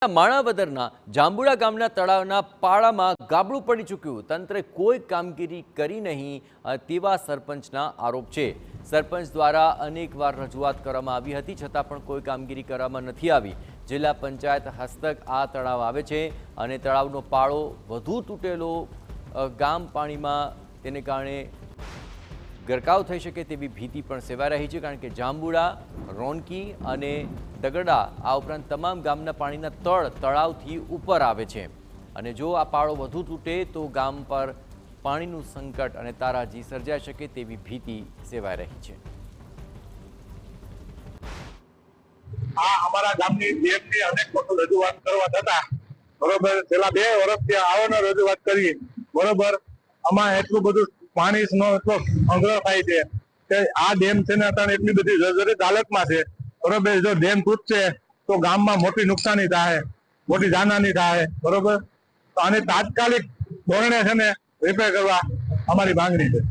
માણાવદરના જાંબુડા ગામના તળાવના પાળામાં ગાબડું પડી ચૂક્યું. તંત્રે કોઈ કામગીરી કરી નહીં તેવા સરપંચના આરોપ છે. સરપંચ દ્વારા અનેકવાર રજૂઆત કરવામાં આવી હતી, છતાં પણ કોઈ કામગીરી કરવામાં નથી આવી. જિલ્લા પંચાયત હસ્તક આ તળાવ આવે છે અને તળાવનો પાળો વધુ તૂટેલો ગામ પાણીમાં તેને કારણે ગરકાવ થઈ શકે તેવી ભીતિ પણ સેવાઈ રહી છે, કારણ કે જાંબુડા, રોનકી અને દગડા આ ઉપરાંત તમામ ગામના પાણીના તળાવથી ઉપર આવે છે અને જો આ પાળો વધુ તૂટે તો ગામ પર પાણીનું સંકટ અને તારાજી સર્જાઈ શકે તેવી ભીતિ સેવાઈ રહી છે. આ અમારા ગામની ડેમની અનેક વખત રજૂઆત કરવા છતાં બરોબર છેલ્લા 2 વર્ષથી આવવાનો રજૂઆત કરી બરોબર આમાં એટલું બધું પાણીનો એટલો સંગ્રહ થાય છે કે આ ડેમ છે ને અત્યારે એટલી બધી જર્જરિત હાલતમાં છે બરોબર. જો ડેમ તૂટશે તો ગામમાં મોટી નુકસાની થાય, મોટી જાનહાની થાય બરોબર. તો આને તાત્કાલિક ધોરણે છે ને રિપેર કરવા અમારી માંગણી છે.